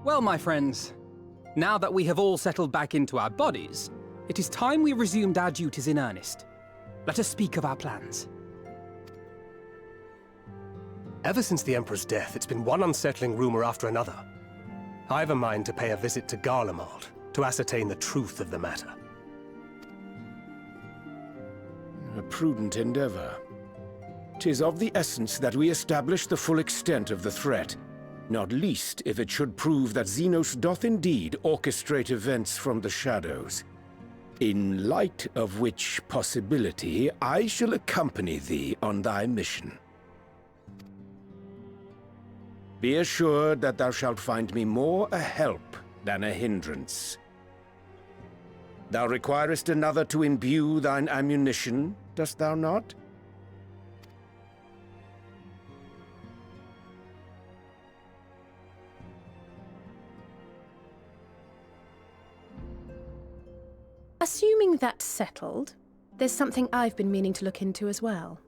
Well, my friends, now that we have all settled back into our bodies, it is time we resumed our duties in earnest. Let us speak of our plans. Ever since the Emperor's death, it's been one unsettling rumor after another. I've a mind to pay a visit to Garlemald to ascertain the truth of the matter. A prudent endeavor. 'Tis of the essence that we establish the full extent of the threat, not least if it should prove that Xenos doth indeed orchestrate events from the shadows. In light of which possibility, I shall accompany thee on thy mission. Be assured that thou shalt find me more a help than a hindrance. Thou requirest another to imbue thine ammunition, dost thou not? Assuming that's settled, there's something I've been meaning to look into as well.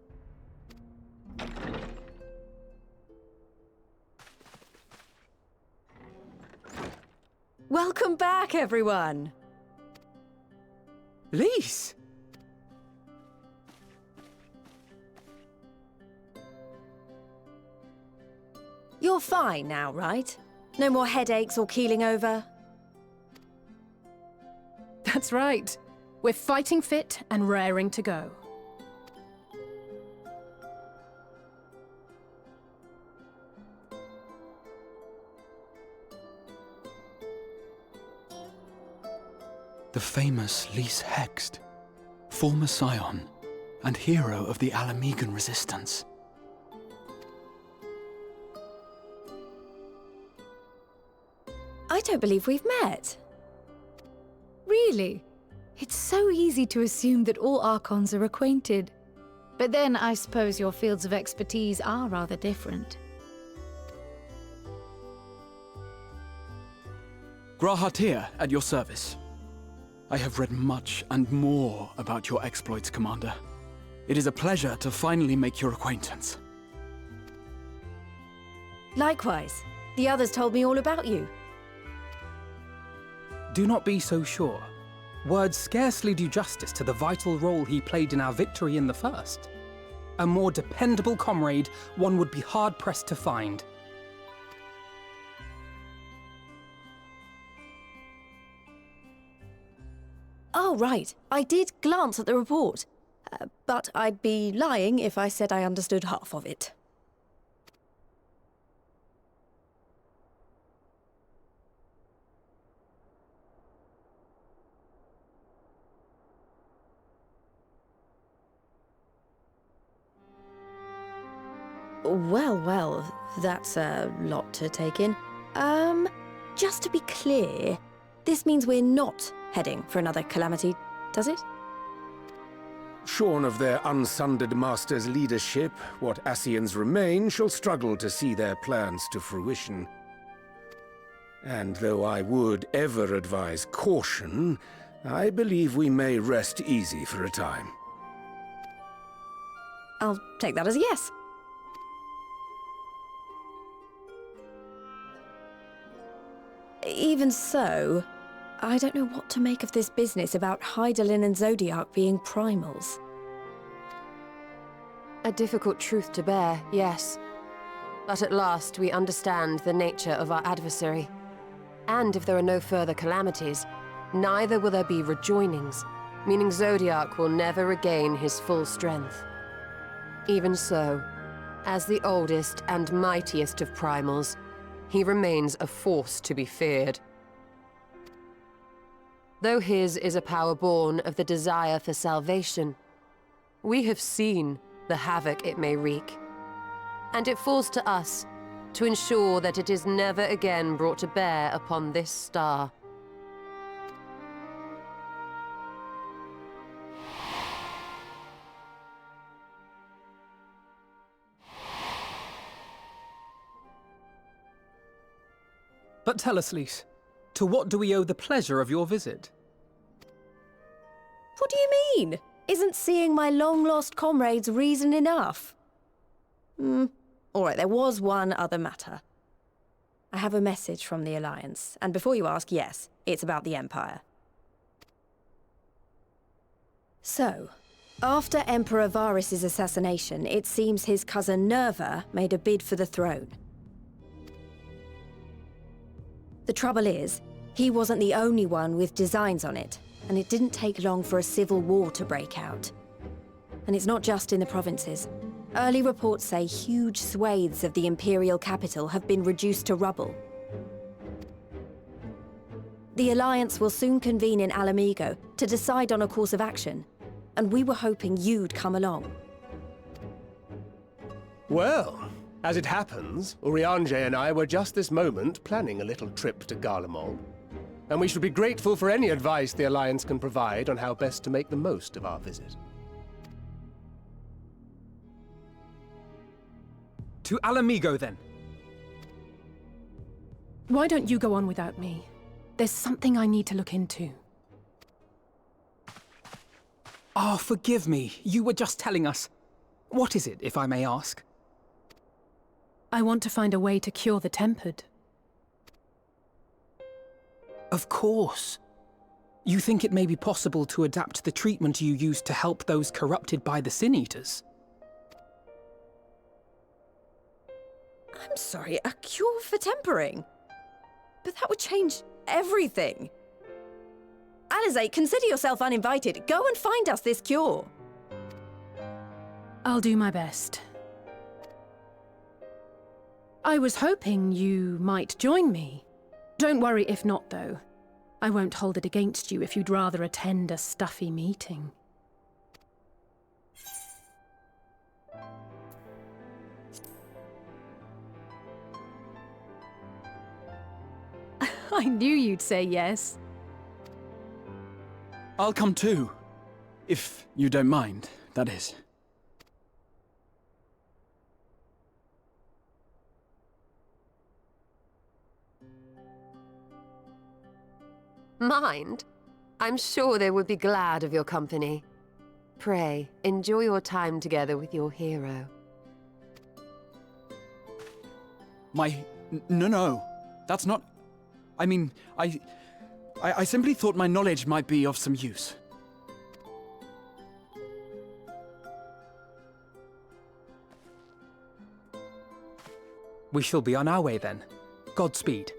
Welcome back, everyone! Lise! You're fine now, right? No more headaches or keeling over? That's right. We're fighting fit and raring to go. The famous Lise Hext, former scion and hero of the Alamegan resistance. I don't believe we've met. Really? It's so easy to assume that all Archons are acquainted. But then I suppose your fields of expertise are rather different. Grahatir, at your service. I have read much and more about your exploits, Commander. It is a pleasure to finally make your acquaintance. Likewise. The others told me all about you. Do not be so sure. Words scarcely do justice to the vital role he played in our victory in the First. A more dependable comrade one would be hard-pressed to find. Oh, right. I did glance at the report. But I'd be lying if I said I understood half of it. Well, that's a lot to take in. Just to be clear, this means we're not heading for another calamity, does it? Shorn of their unsundered master's leadership, what Ascians remain shall struggle to see their plans to fruition. And though I would ever advise caution, I believe we may rest easy for a time. I'll take that as a yes. Even so, I don't know what to make of this business about Hydaelyn and Zodiac being primals. A difficult truth to bear, yes. But at last we understand the nature of our adversary. And if there are no further calamities, neither will there be rejoinings, meaning Zodiac will never regain his full strength. Even so, as the oldest and mightiest of primals, he remains a force to be feared. Though his is a power born of the desire for salvation, we have seen the havoc it may wreak. And it falls to us to ensure that it is never again brought to bear upon this star. But tell us, Lise, to what do we owe the pleasure of your visit? What do you mean? Isn't seeing my long-lost comrades reason enough? All right, there was one other matter. I have a message from the Alliance, and before you ask, yes, it's about the Empire. So, after Emperor Varys' assassination, it seems his cousin Nerva made a bid for the throne. The trouble is, he wasn't the only one with designs on it, and it didn't take long for a civil war to break out. And it's not just in the provinces. Early reports say huge swathes of the imperial capital have been reduced to rubble. The Alliance will soon convene in Alamigo to decide on a course of action, and we were hoping you'd come along. Well, as it happens, Urianger and I were just this moment planning a little trip to Garlemald, and we should be grateful for any advice the Alliance can provide on how best to make the most of our visit. To Alamigo, then. Why don't you go on without me? There's something I need to look into. Oh, forgive me. You were just telling us. What is it, if I may ask? I want to find a way to cure the Tempered. Of course. You think it may be possible to adapt the treatment you used to help those corrupted by the Sin Eaters? I'm sorry, a cure for tempering? But that would change everything. Alizé, consider yourself uninvited. Go and find us this cure. I'll do my best. I was hoping you might join me. Don't worry if not, though. I won't hold it against you if you'd rather attend a stuffy meeting. I knew you'd say yes. I'll come too. If you don't mind, that is. Mind? I'm sure they would be glad of your company. Pray, enjoy your time together with your hero. No. That's not... I mean, I simply thought my knowledge might be of some use. We shall be on our way then. Godspeed.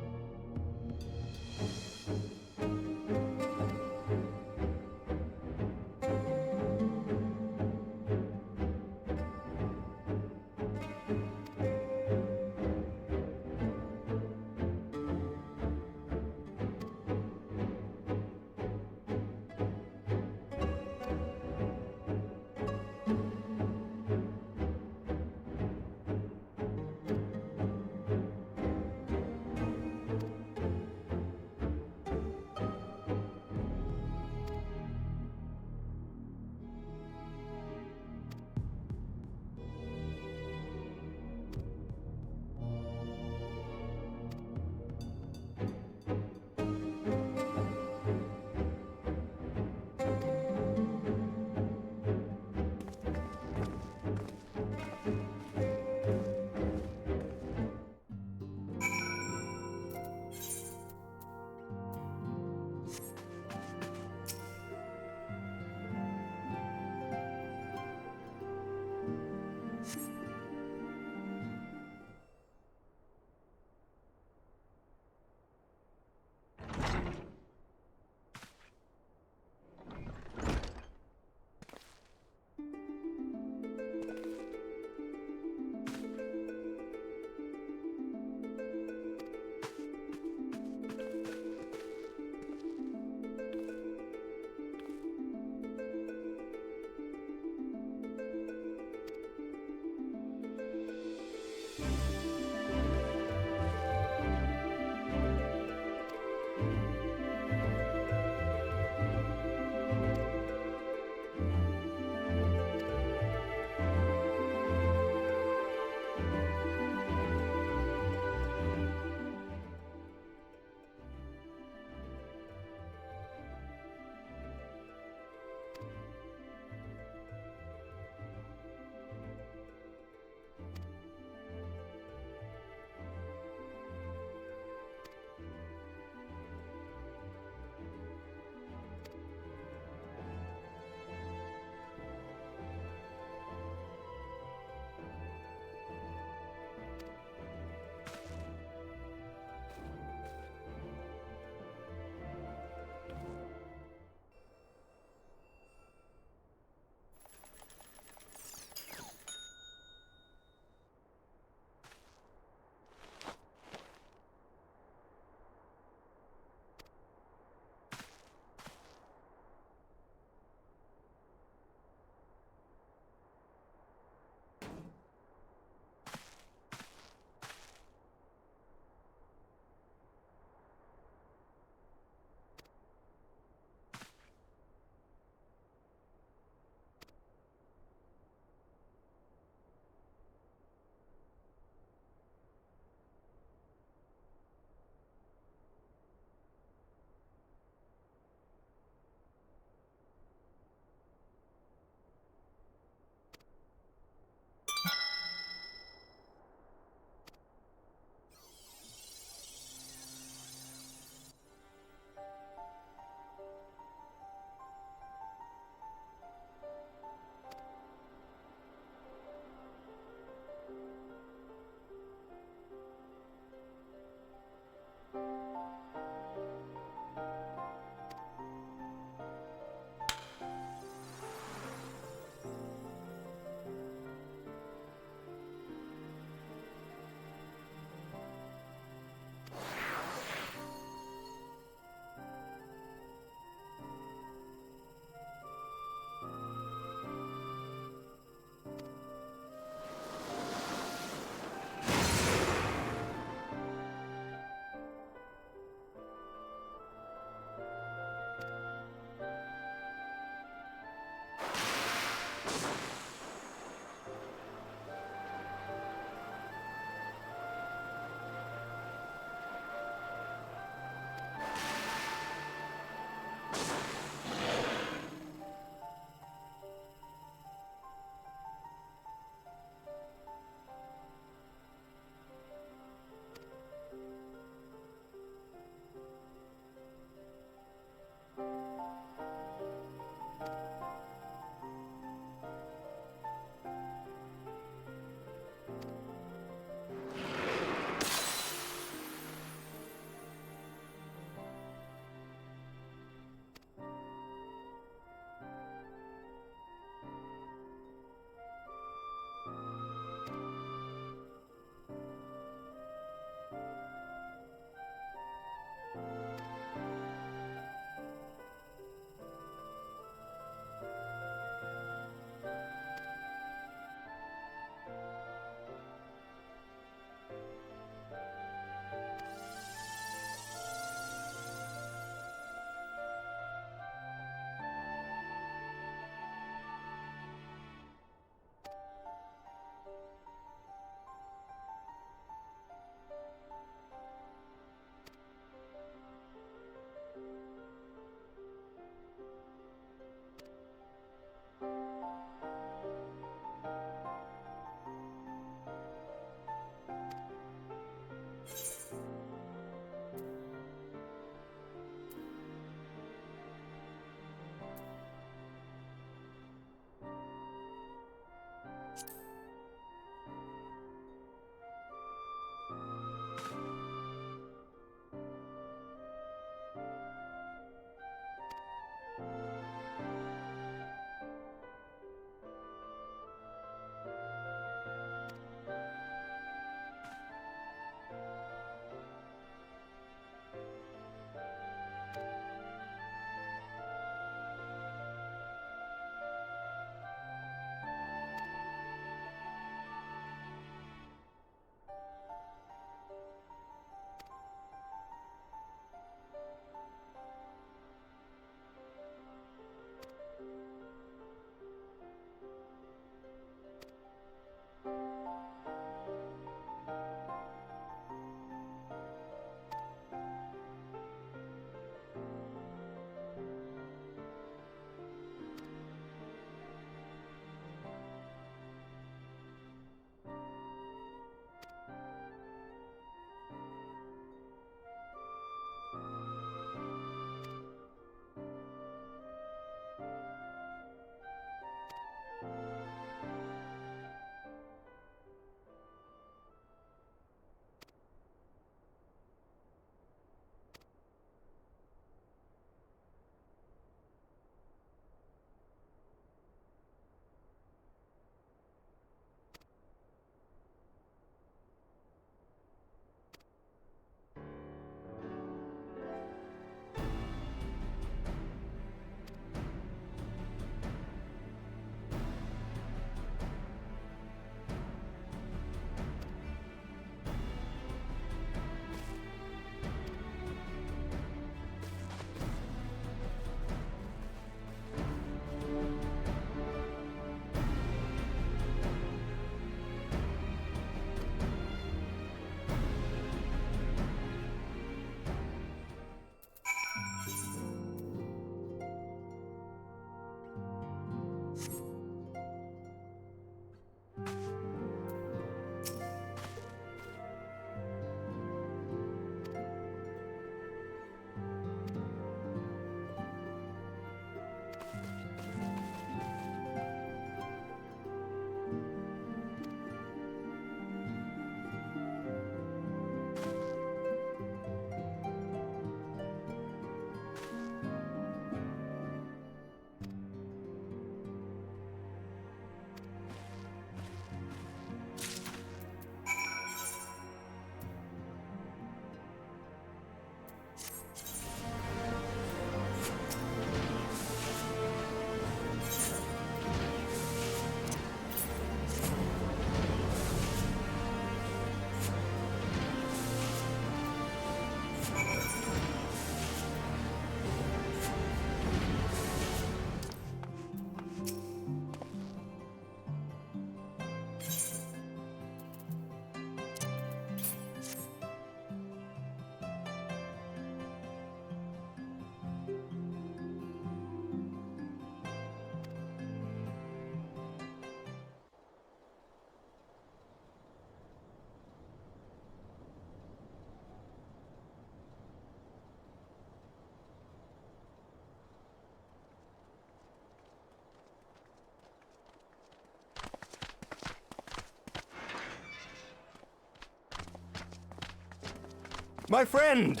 My friend!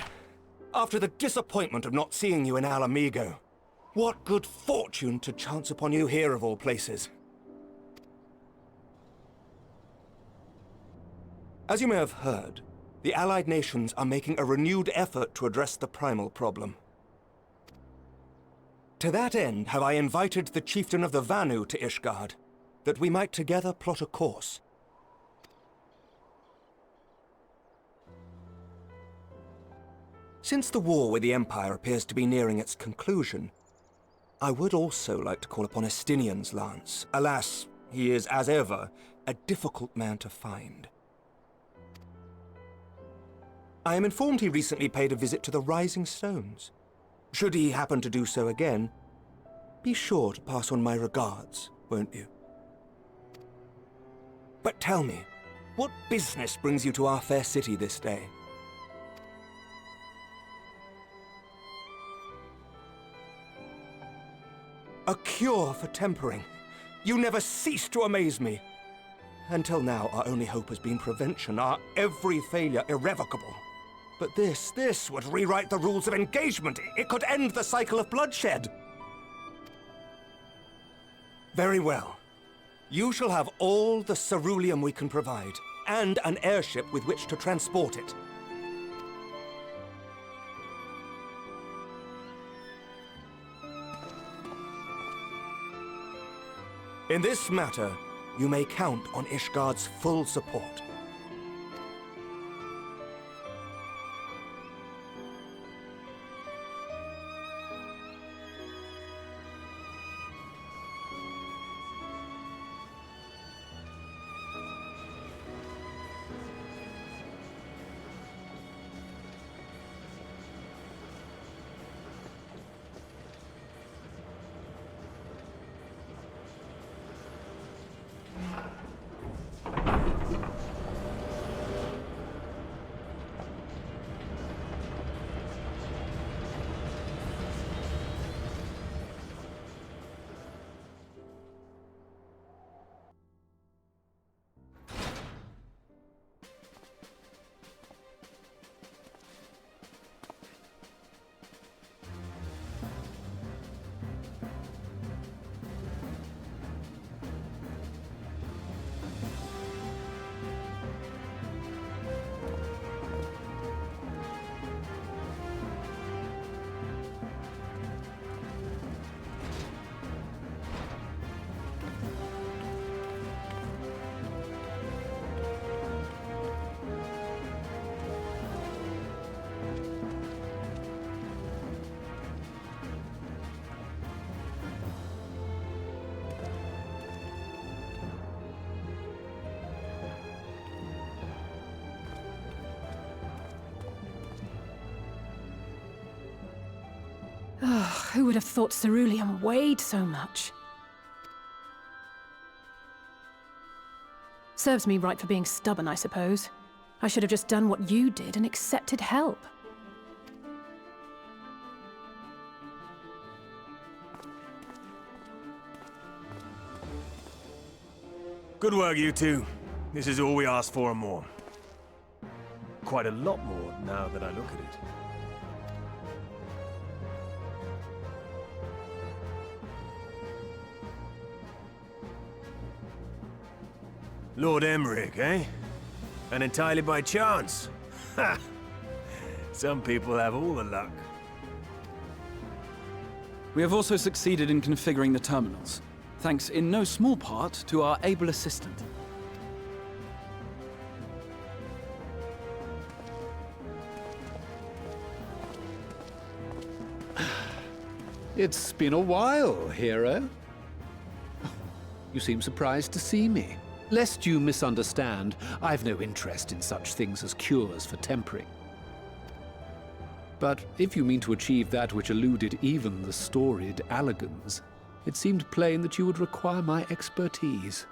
After the disappointment of not seeing you in Alamigo, what good fortune to chance upon you here of all places. As you may have heard, the Allied nations are making a renewed effort to address the primal problem. To that end have I invited the chieftain of the Vanu to Ishgard, that we might together plot a course. Since the war with the Empire appears to be nearing its conclusion, I would also like to call upon Estinian's lance. Alas, he is, as ever, a difficult man to find. I am informed he recently paid a visit to the Rising Stones. Should he happen to do so again, be sure to pass on my regards, won't you? But tell me, what business brings you to our fair city this day? A cure for tempering. You never cease to amaze me. Until now, our only hope has been prevention, our every failure irrevocable. But this would rewrite the rules of engagement. It could end the cycle of bloodshed. Very well. You shall have all the ceruleum we can provide, and an airship with which to transport it. In this matter, you may count on Ishgard's full support. Who would have thought ceruleum weighed so much? Serves me right for being stubborn, I suppose. I should have just done what you did and accepted help. Good work, you two. This is all we asked for and more. Quite a lot more now that I look at it. Lord Emmerich, eh? And entirely by chance. Ha! Some people have all the luck. We have also succeeded in configuring the terminals, thanks in no small part to our able assistant. It's been a while, hero. You seem surprised to see me. Lest you misunderstand, I've no interest in such things as cures for tempering. But if you mean to achieve that which eluded even the storied Allagans, it seemed plain that you would require my expertise.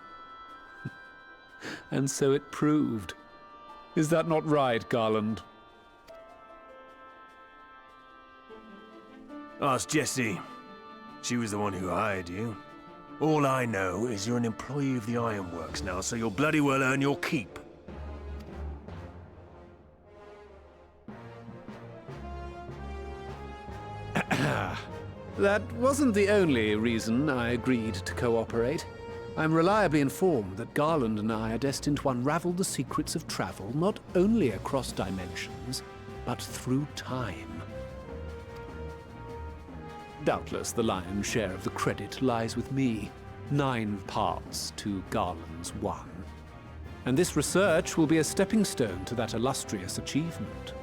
And so it proved. Is that not right, Garland? Ask Jessie. She was the one who hired you. All I know is you're an employee of the Ironworks now, so you'll bloody well earn your keep. That wasn't the only reason I agreed to cooperate. I'm reliably informed that Garland and I are destined to unravel the secrets of travel, not only across dimensions, but through time. Doubtless the lion's share of the credit lies with me. 9 parts to Garland's 1. And this research will be a stepping stone to that illustrious achievement.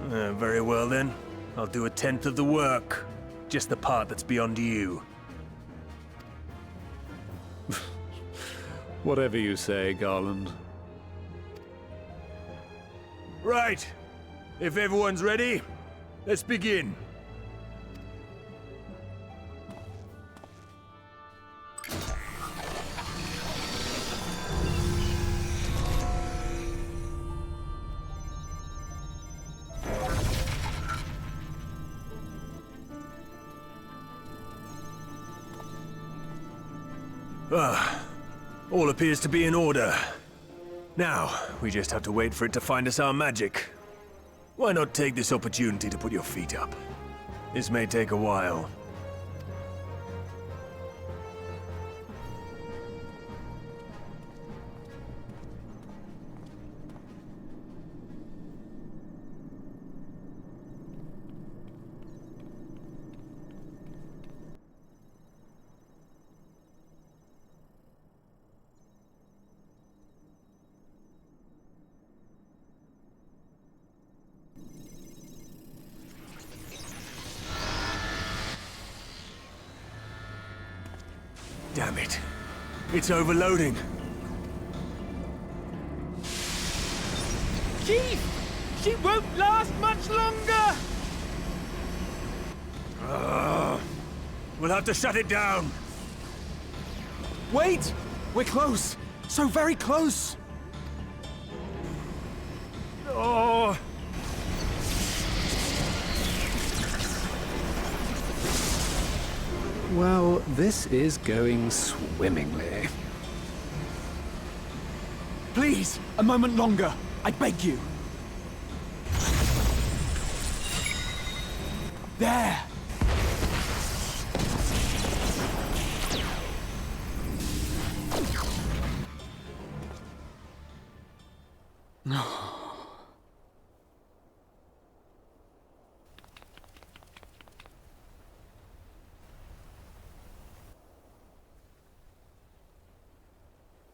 Very well then. I'll do 1/10 of the work. Just the part that's beyond you. Whatever you say, Garland. Right. If everyone's ready, let's begin. All appears to be in order. Now, we just have to wait for it to find us our magic. Why not take this opportunity to put your feet up? This may take a while. Damn it. It's overloading. Chief! She won't last much longer! We'll have to shut it down. Wait! We're close! So very close! Oh! Well, this is going swimmingly. Please, a moment longer. I beg you. There!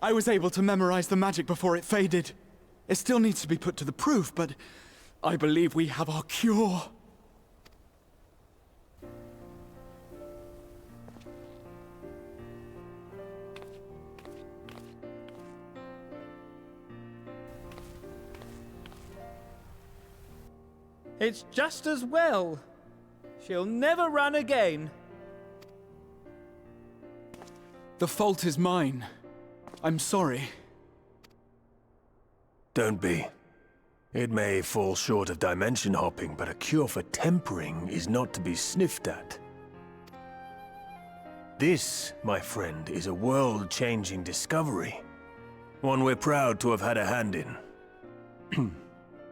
I was able to memorize the magic before it faded. It still needs to be put to the proof, but I believe we have our cure. It's just as well. She'll never run again. The fault is mine. I'm sorry. Don't be. It may fall short of dimension hopping, but a cure for tempering is not to be sniffed at. This, my friend, is a world-changing discovery. One we're proud to have had a hand in.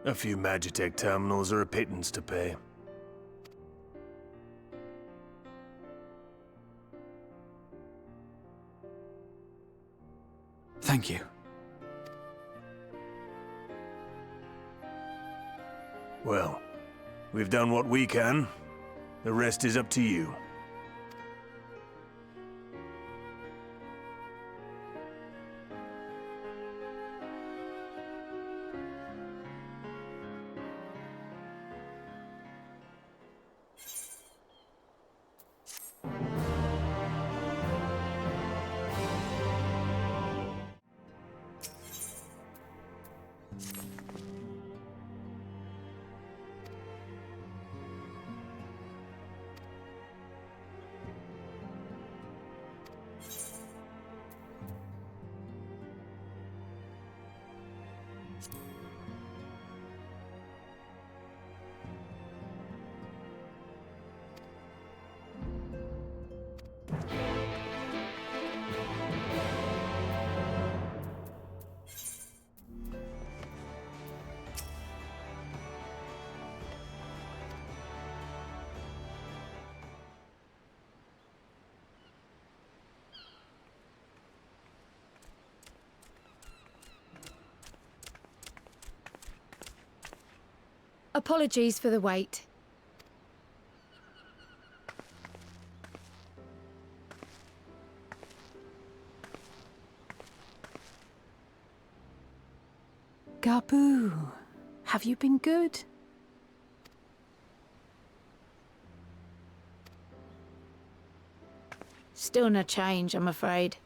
A few Magitech terminals are a pittance to pay. Thank you. Well, we've done what we can. The rest is up to you. Apologies for the wait. Gabu, have you been good? Still no change, I'm afraid.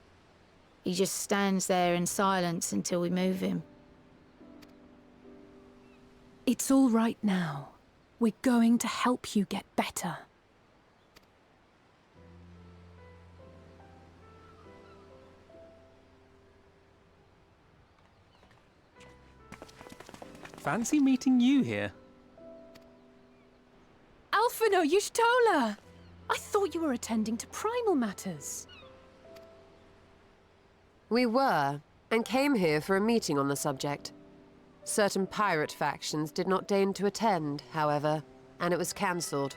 He just stands there in silence until we move him. It's all right now. We're going to help you get better. Fancy meeting you here. Alphino Yushtola! I thought you were attending to primal matters. We were, and came here for a meeting on the subject. Certain pirate factions did not deign to attend, however, and it was cancelled.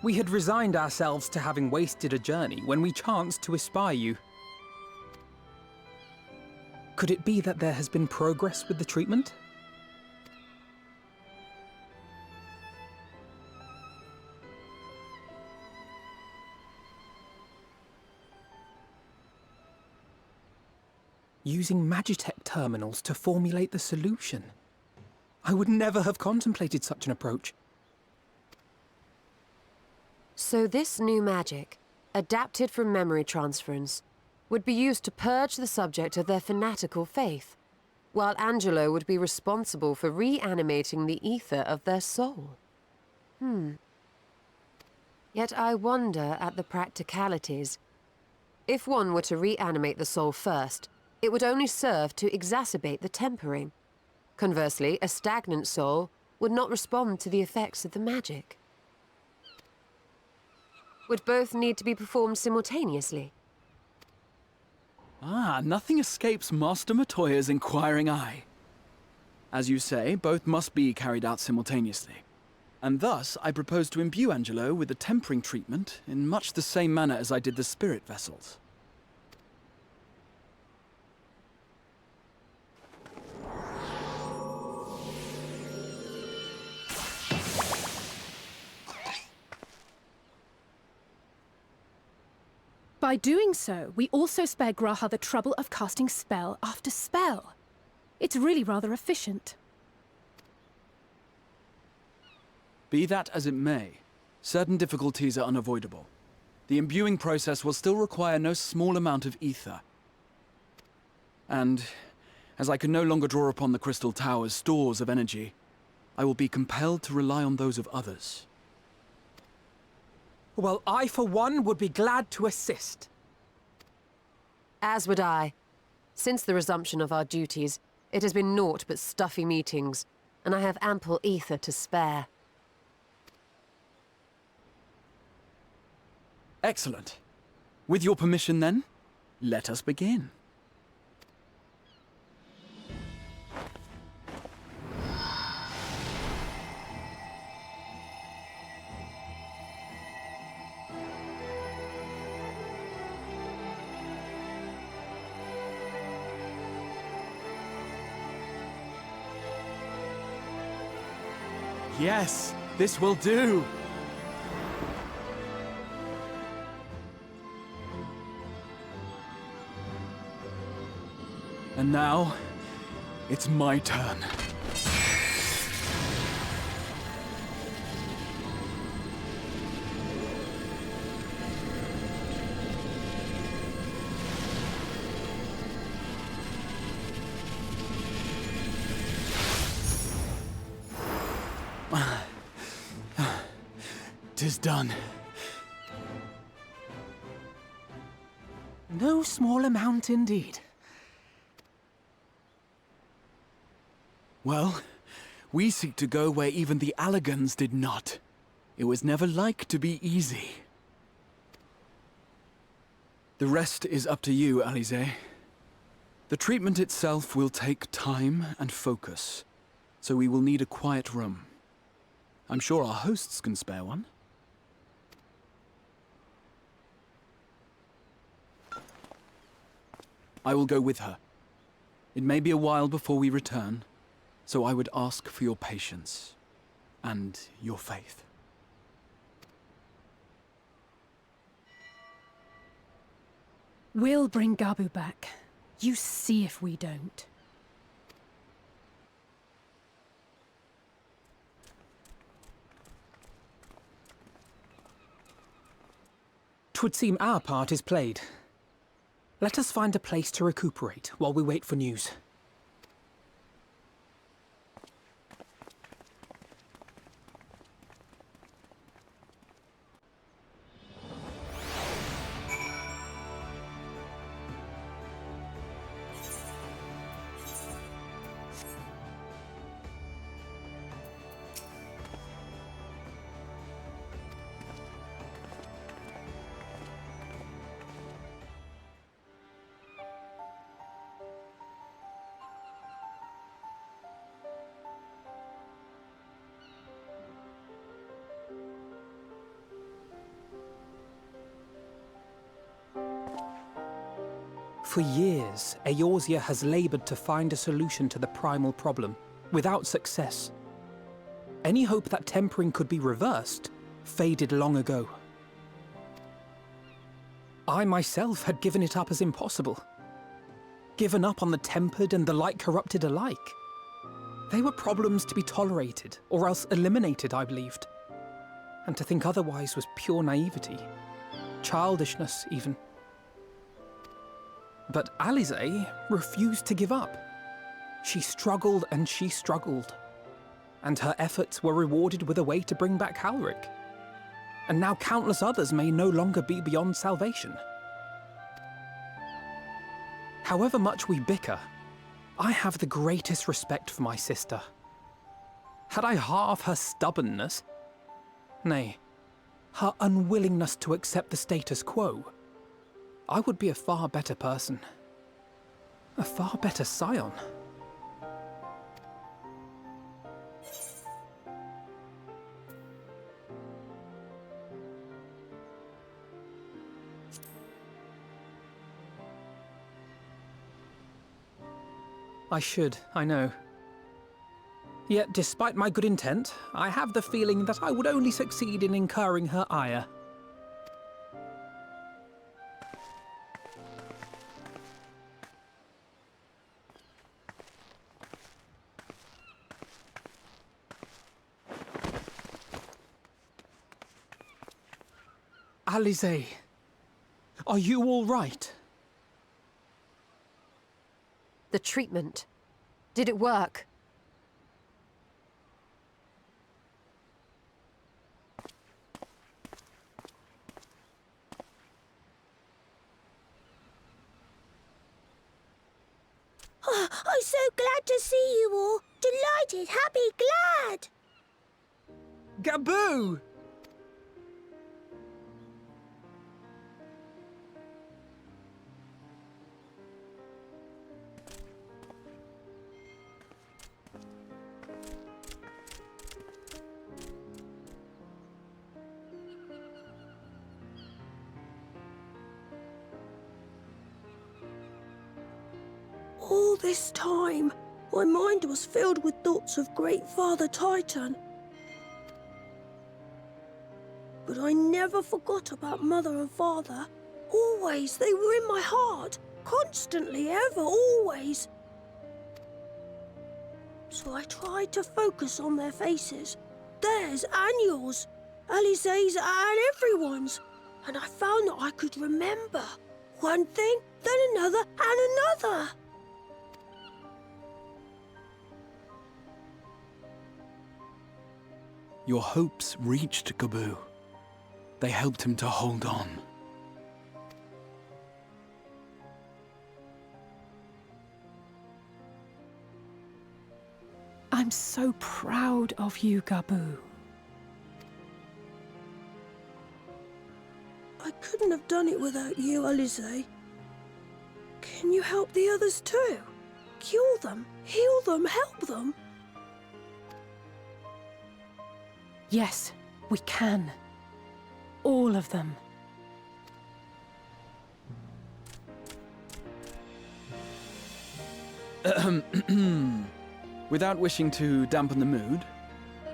We had resigned ourselves to having wasted a journey when we chanced to espy you. Could it be that there has been progress with the treatment? Using Magitech terminals to formulate the solution. I would never have contemplated such an approach. So this new magic, adapted from memory transference, would be used to purge the subject of their fanatical faith, while Angelo would be responsible for reanimating the ether of their soul. Yet I wonder at the practicalities. If one were to reanimate the soul first, it would only serve to exacerbate the tempering. Conversely, a stagnant soul would not respond to the effects of the magic. Would both need to be performed simultaneously? Nothing escapes Master Matoya's inquiring eye. As you say, both must be carried out simultaneously. And thus, I propose to imbue Angelo with the tempering treatment in much the same manner as I did the spirit vessels. By doing so, we also spare Graha the trouble of casting spell after spell. It's really rather efficient. Be that as it may, certain difficulties are unavoidable. The imbuing process will still require no small amount of ether. And, as I can no longer draw upon the Crystal Tower's stores of energy, I will be compelled to rely on those of others. Well, I, for one, would be glad to assist. As would I. Since the resumption of our duties, it has been naught but stuffy meetings, and I have ample ether to spare. Excellent. With your permission, then, let us begin. Yes, this will do. And now, it's my turn. Tis done. No small amount indeed. Well, we seek to go where even the Allegans did not. It was never like to be easy. The rest is up to you, Alize. The treatment itself will take time and focus, so we will need a quiet room. I'm sure our hosts can spare one. I will go with her. It may be a while before we return, so I would ask for your patience and your faith. We'll bring Gabu back. You see if we don't. Twould seem our part is played. Let us find a place to recuperate while we wait for news. For years, Eorzea has labored to find a solution to the primal problem, without success. Any hope that tempering could be reversed faded long ago. I myself had given it up as impossible. Given up on the tempered and the light-corrupted alike. They were problems to be tolerated, or else eliminated, I believed. And to think otherwise was pure naivety. childishness, even. But Alize refused to give up. She struggled and she struggled. And her efforts were rewarded with a way to bring back Halric. And now countless others may no longer be beyond salvation. However much we bicker, I have the greatest respect for my sister. Had I half her stubbornness, nay, her unwillingness to accept the status quo, I would be a far better person. A far better scion. I should, I know. Yet, despite my good intent, I have the feeling that I would only succeed in incurring her ire. Alize, are you all right? The treatment. Did it work? Oh, I'm so glad to see you all. Delighted, happy, glad. Gaboo! All this time, my mind was filled with thoughts of Great Father Titan. But I never forgot about Mother and Father. Always, they were in my heart. Constantly, ever, always. So I tried to focus on their faces. Theirs and yours. Alize's and everyone's. And I found that I could remember. One thing, then another, and another. Your hopes reached Gaboo. They helped him to hold on. I'm so proud of you, Gaboo. I couldn't have done it without you, Alize. Can you help the others too? Cure them, heal them, help them? Yes, we can. All of them. Without wishing to dampen the mood,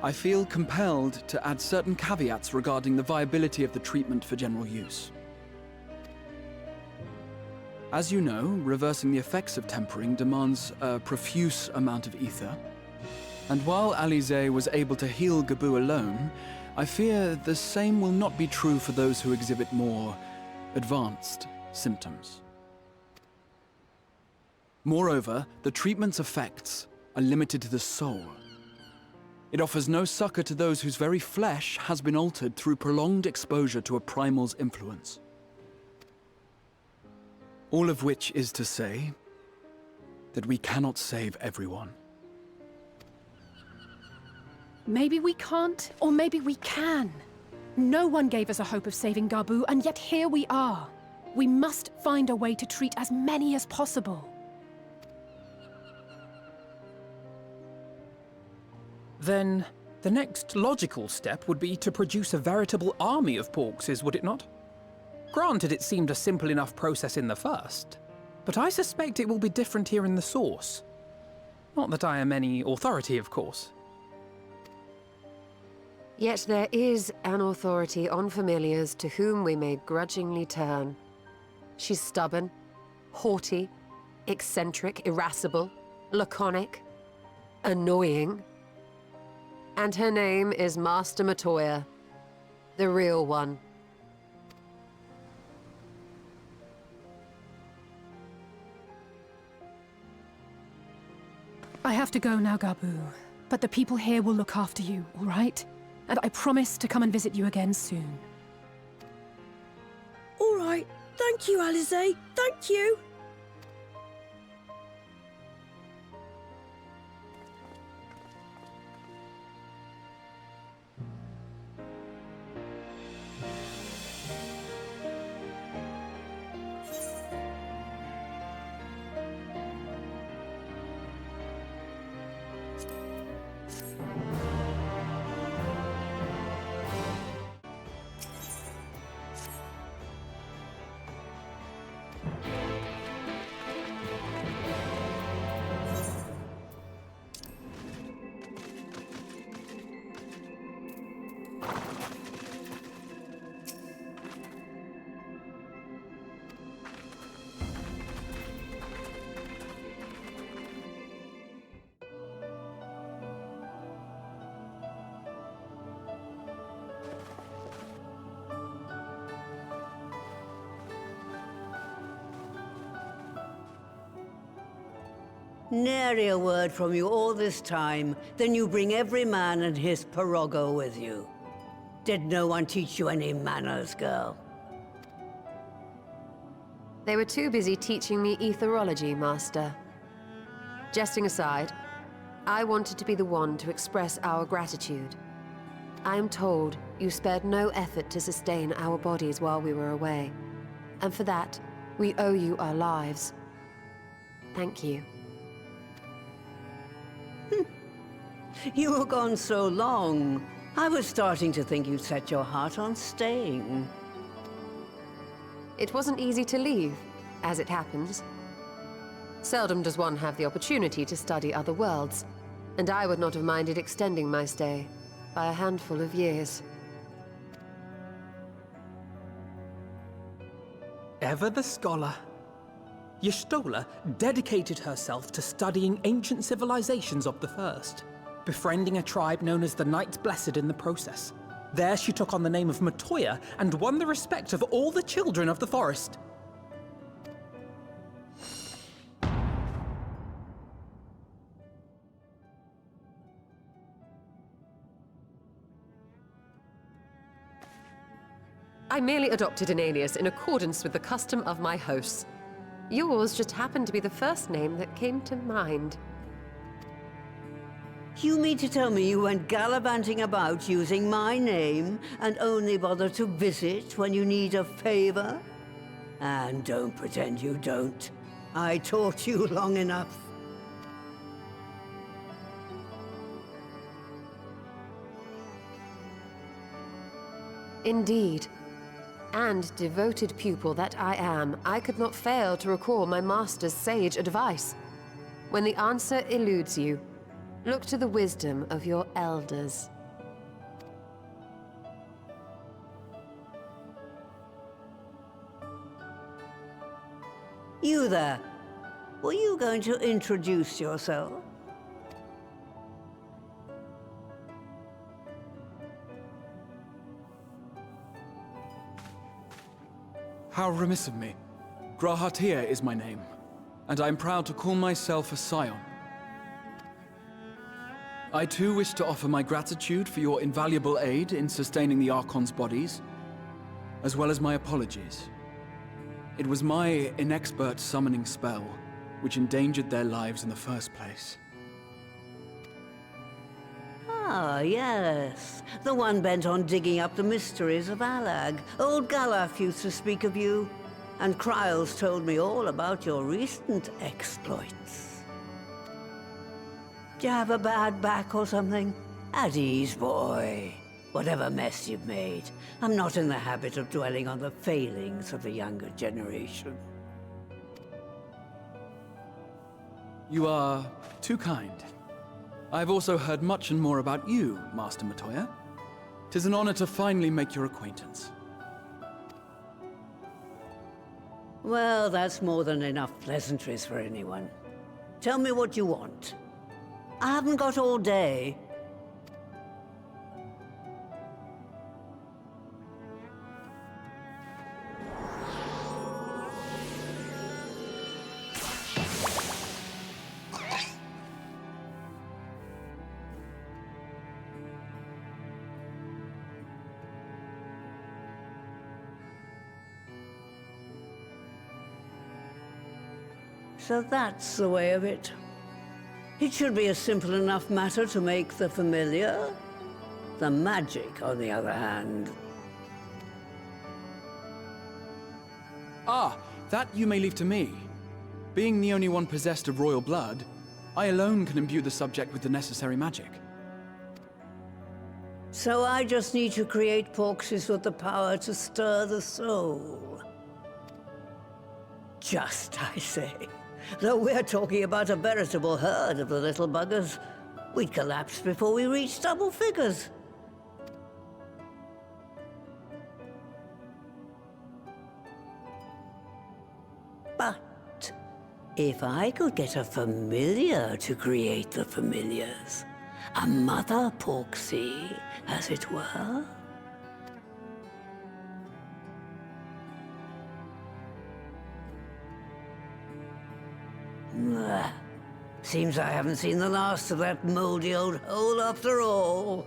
I feel compelled to add certain caveats regarding the viability of the treatment for general use. As you know, reversing the effects of tempering demands a profuse amount of ether. And while Alize was able to heal Gaboo alone, I fear the same will not be true for those who exhibit more advanced symptoms. Moreover, the treatment's effects are limited to the soul. It offers no succor to those whose very flesh has been altered through prolonged exposure to a primal's influence. All of which is to say that we cannot save everyone. Maybe we can't, or maybe we can. No one gave us a hope of saving Gaboo, and yet here we are. We must find a way to treat as many as possible. Then, the next logical step would be to produce a veritable army of Porkses, would it not? Granted, it seemed a simple enough process in the first, but I suspect it will be different here in the source. Not that I am any authority, of course. Yet there is an authority on familiars to whom we may grudgingly turn. She's stubborn, haughty, eccentric, irascible, laconic, annoying. And her name is Master Matoya, the real one. I have to go now, Gabu. But the people here will look after you, all right? And I promise to come and visit you again soon. All right. Thank you, Alize. Thank you. Nary a word from you all this time, then you bring every man and his pirogo with you. Did no one teach you any manners, girl? They were too busy teaching me etherology, Master. Jesting aside, I wanted to be the one to express our gratitude. I am told you spared no effort to sustain our bodies while we were away. And for that, we owe you our lives. Thank you. You were gone so long. I was starting to think you'd set your heart on staying. It wasn't easy to leave, as it happens. Seldom does one have the opportunity to study other worlds, and I would not have minded extending my stay by a handful of years. Ever the scholar. Y'shtola dedicated herself to studying ancient civilizations of the First, befriending a tribe known as the Knights Blessed in the process. There she took on the name of Matoya and won the respect of all the children of the forest. I merely adopted an alias in accordance with the custom of my hosts. Yours just happened to be the first name that came to mind. You mean to tell me you went gallivanting about using my name and only bother to visit when you need a favor? And don't pretend you don't. I taught you long enough. Indeed. And devoted pupil that I am, I could not fail to recall my master's sage advice. When the answer eludes you, look to the wisdom of your elders. You there. Were you going to introduce yourself? How remiss of me. Grahatia is my name, and I am proud to call myself a scion. I too wish to offer my gratitude for your invaluable aid in sustaining the Archon's bodies, as well as my apologies. It was my inexpert summoning spell which endangered their lives in the first place. Ah, yes. The one bent on digging up the mysteries of Alag. Old Galaf used to speak of you, and Kryles told me all about your recent exploits. Do you have a bad back or something? At ease, boy. Whatever mess you've made, I'm not in the habit of dwelling on the failings of the younger generation. You are too kind. I've also heard much and more about you, Master Matoya. 'Tis an honor to finally make your acquaintance. Well, that's more than enough pleasantries for anyone. Tell me what you want. I haven't got all day. So that's the way of it. It should be a simple enough matter to make the familiar. The magic, on the other hand. Ah, that you may leave to me. Being the only one possessed of royal blood, I alone can imbue the subject with the necessary magic. So I just need to create porxes with the power to stir the soul. Just, I say. Though we're talking about a veritable herd of the little buggers. We'd collapse before we reached double figures. But if I could get a familiar to create the familiars, a mother porxie, as it were. Seems I haven't seen the last of that moldy old hole after all.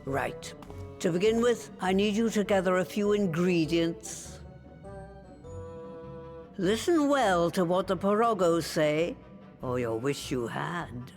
Right. To begin with, I need you to gather a few ingredients. Listen well to what the Porogos say, or you'll wish you had.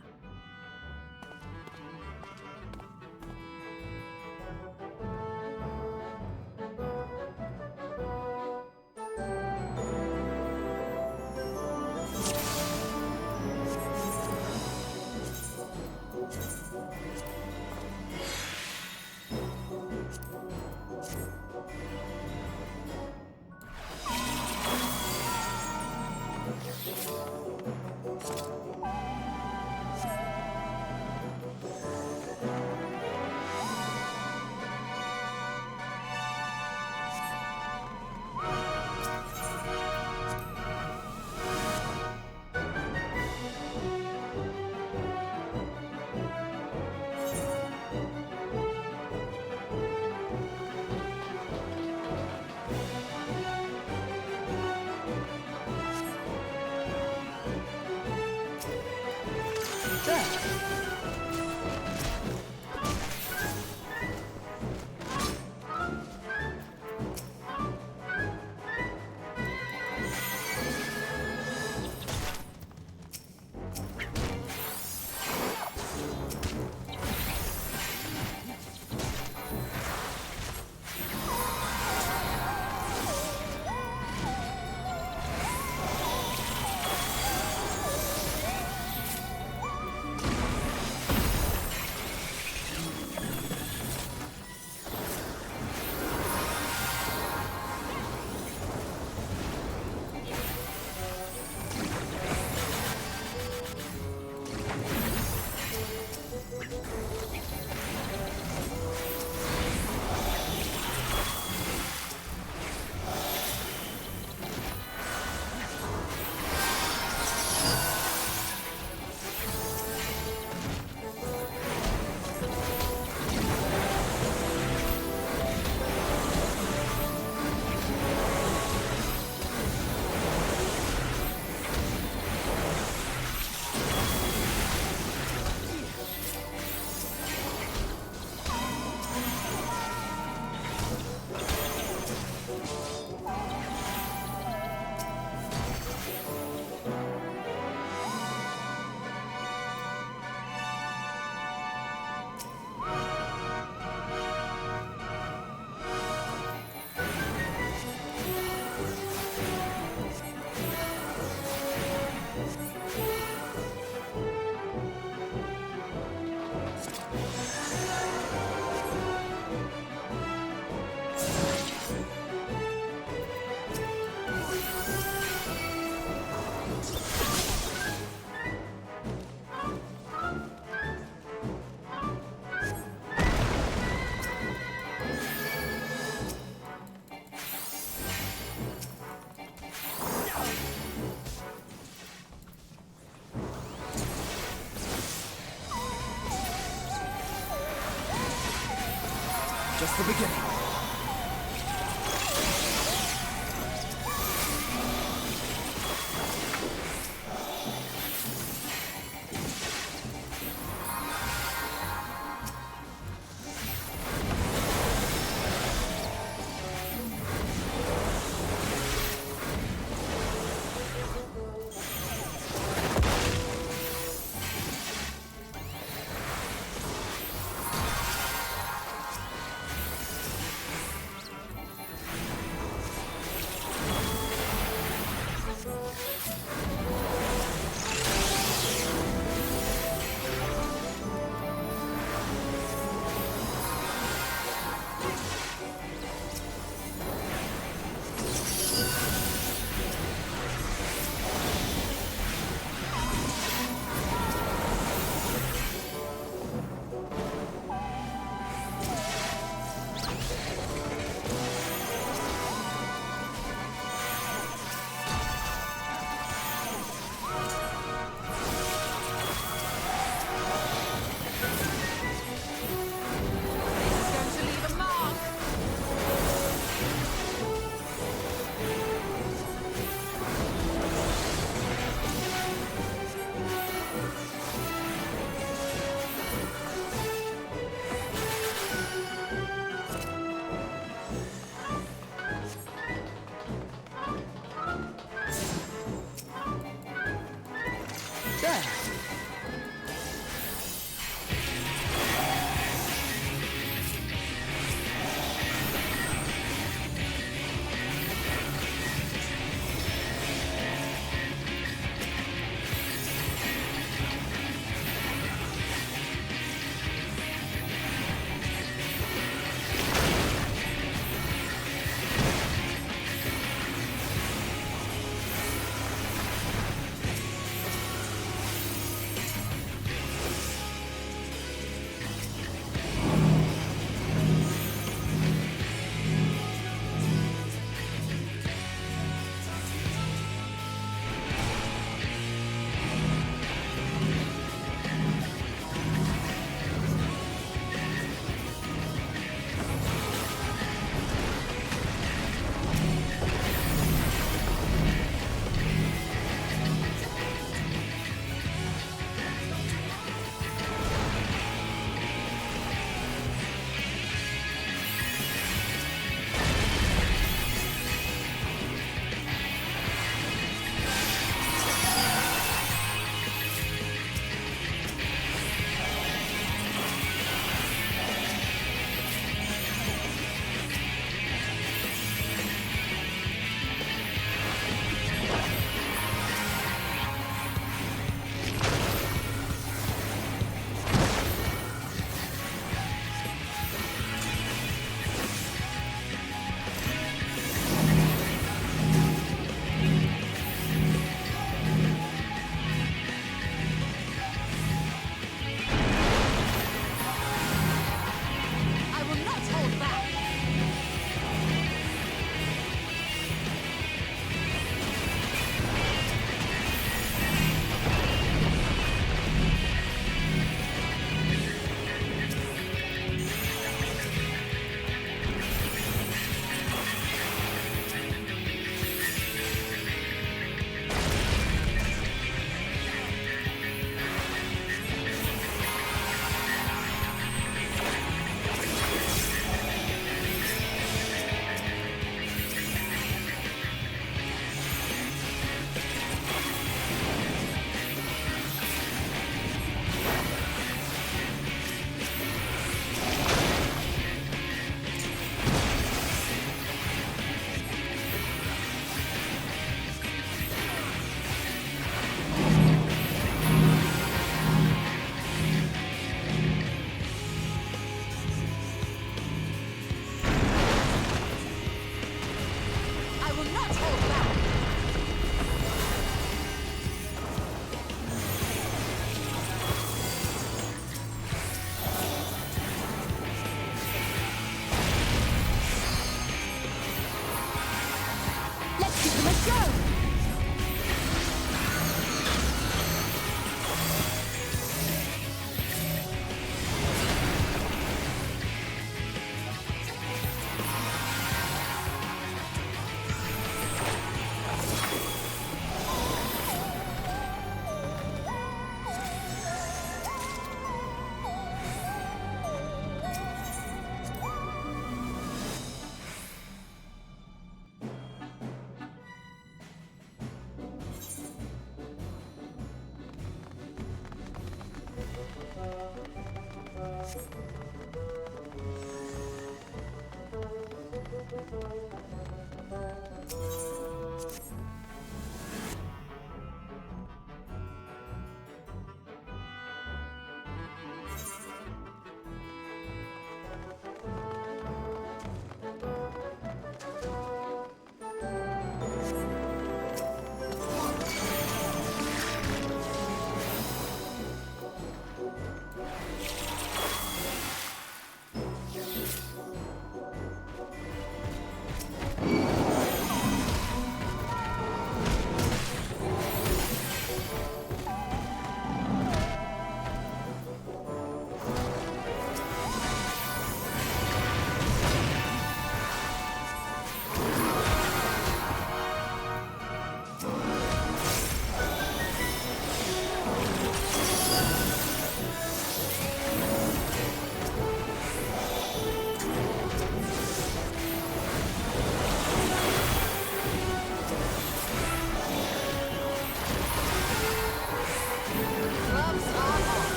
just the beginning.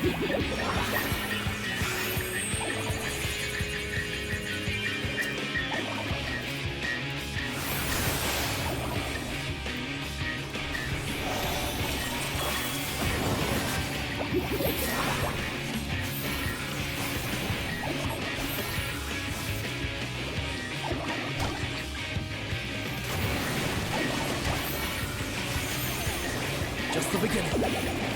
Just the beginning.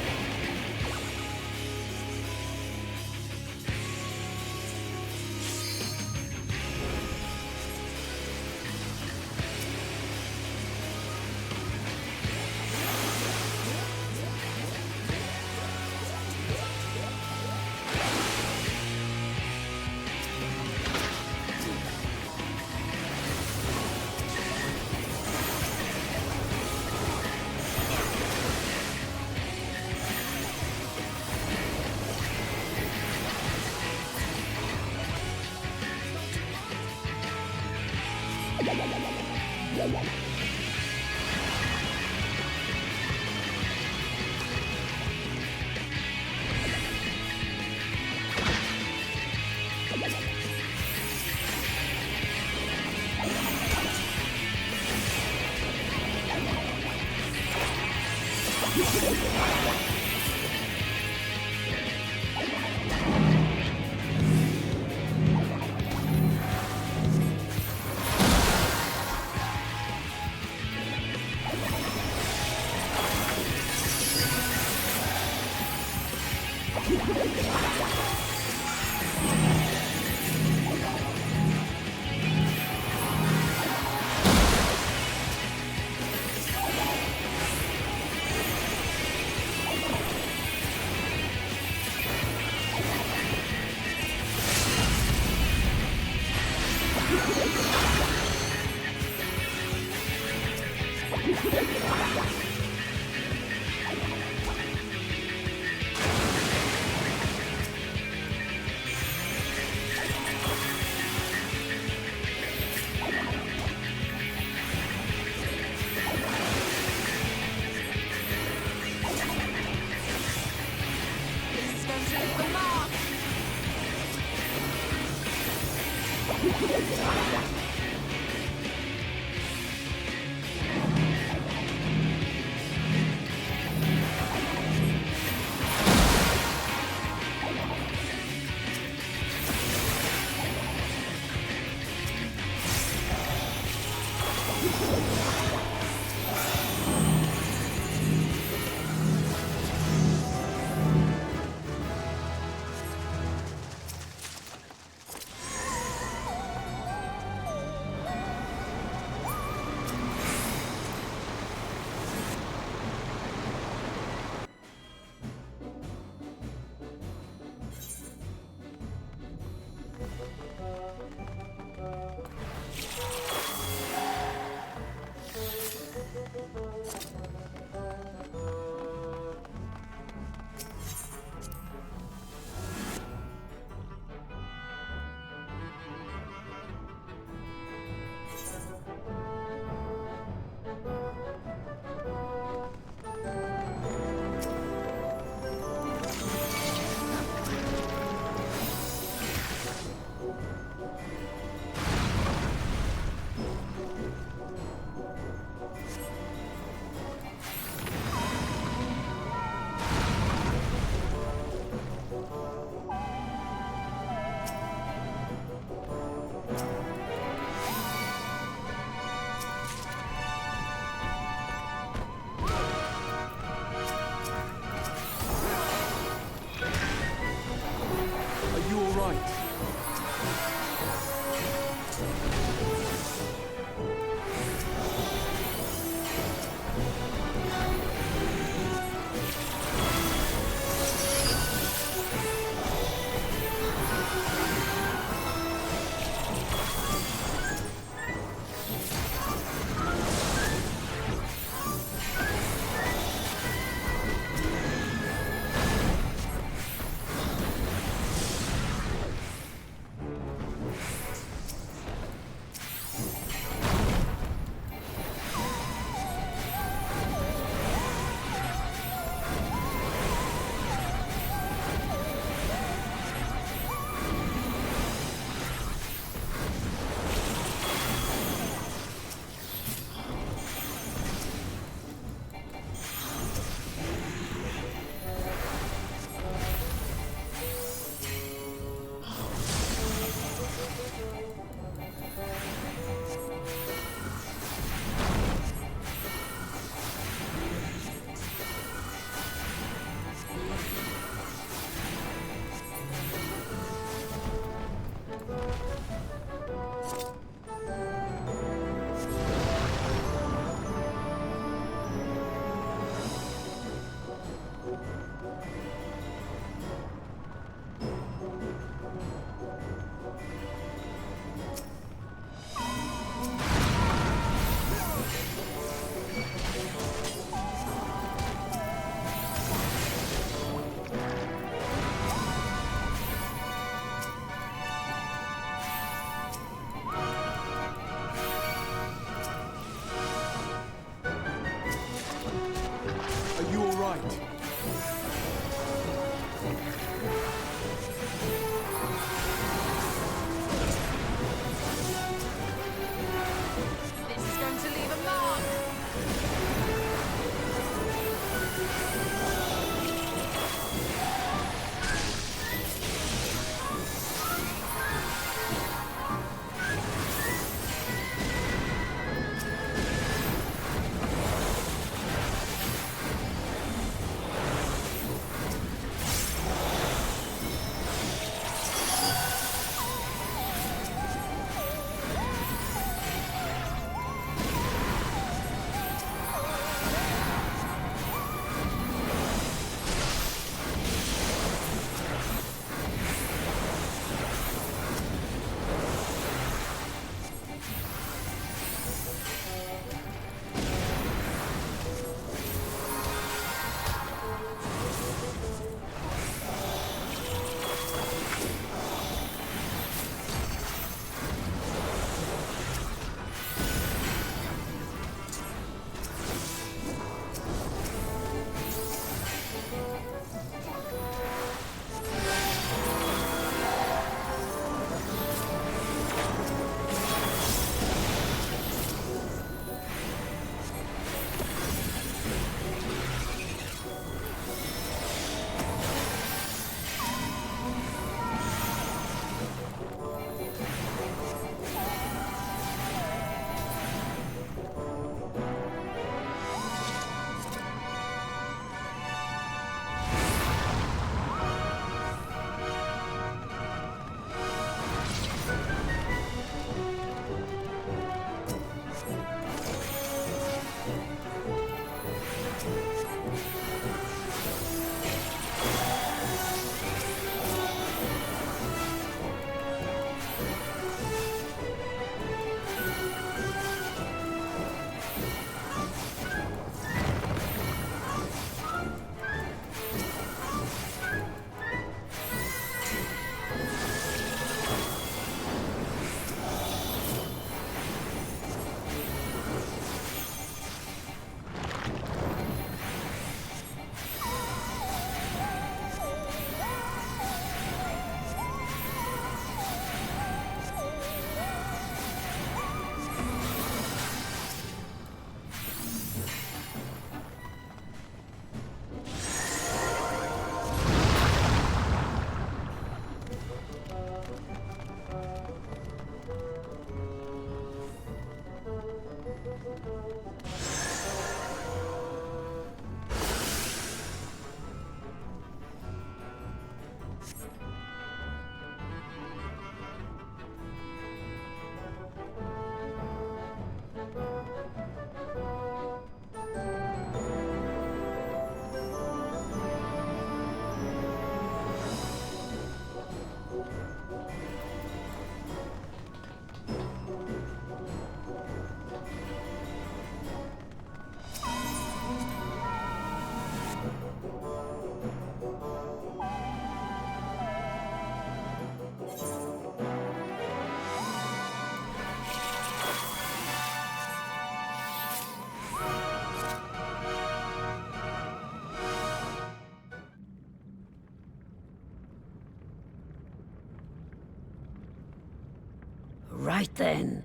Right then.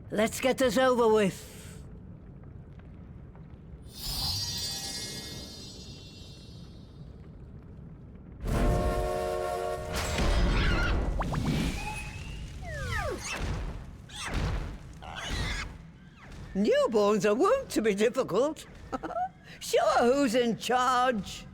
Let's get this over with. Newborns are wont to be difficult. Sure, who's in charge?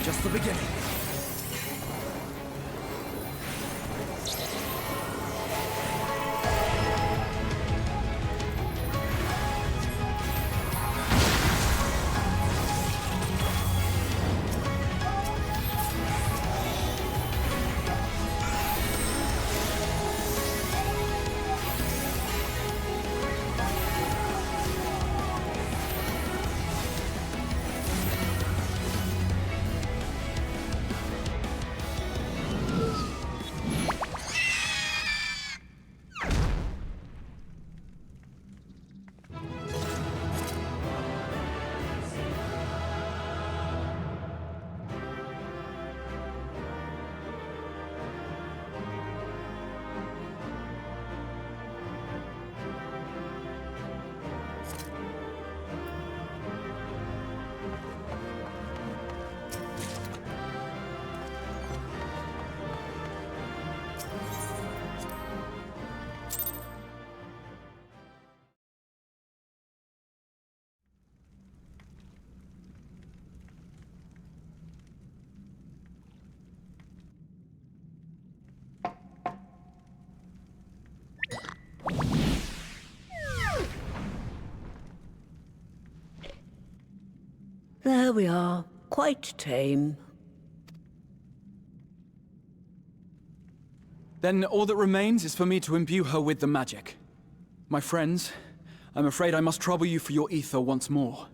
Just the beginning. there we are. Quite tame. Then all that remains is for me to imbue her with the magic. My friends, I'm afraid I must trouble you for your ether once more.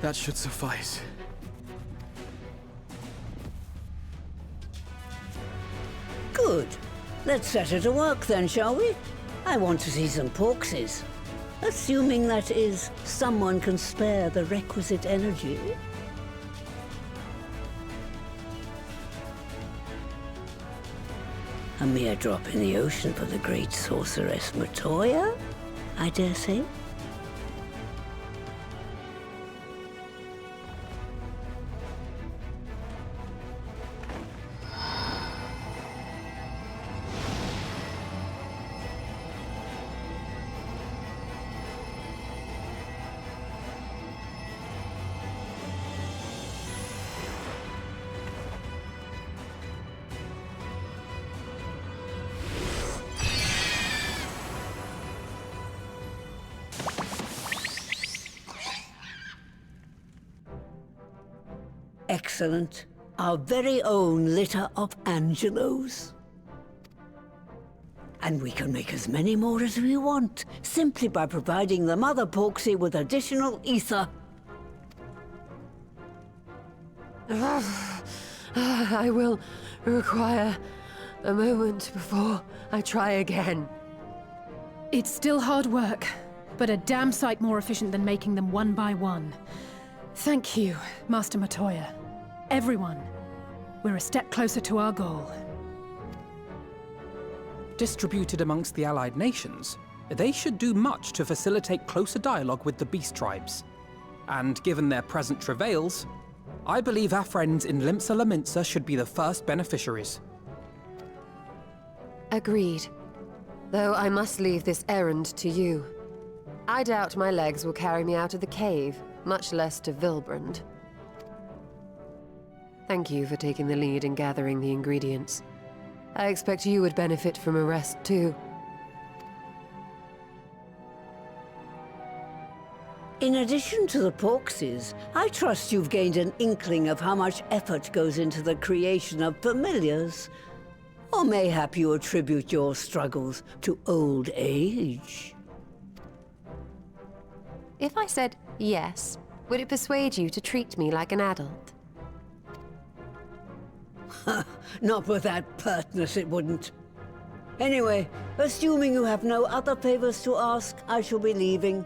That should suffice. Good. Let's set her to work then, shall we? I want to see some porksies. Assuming, that is, someone can spare the requisite energy. A mere drop in the ocean for the great sorceress Matoya, I dare say. Excellent. Our very own litter of Angelos. And we can make as many more as we want, simply by providing the Mother Porksy with additional ether. I will require a moment before I try again. It's still hard work, but a damn sight more efficient than making them one by one. Thank you, Master Matoya. Everyone, we're a step closer to our goal. Distributed amongst the allied nations, they should do much to facilitate closer dialogue with the beast tribes. And given their present travails, I believe our friends in Limsa Laminsa should be the first beneficiaries. Agreed. Though I must leave this errand to you. I doubt my legs will carry me out of the cave, much less to Vilbrand. Thank you for taking the lead in gathering the ingredients. I expect you would benefit from a rest too. In addition to the porksies, I trust you've gained an inkling of how much effort goes into the creation of familiars. Or mayhap you attribute your struggles to old age. If I said yes, would it persuade you to treat me like an adult? Not with that pertness, it wouldn't. Anyway, assuming you have no other favors to ask, I shall be leaving.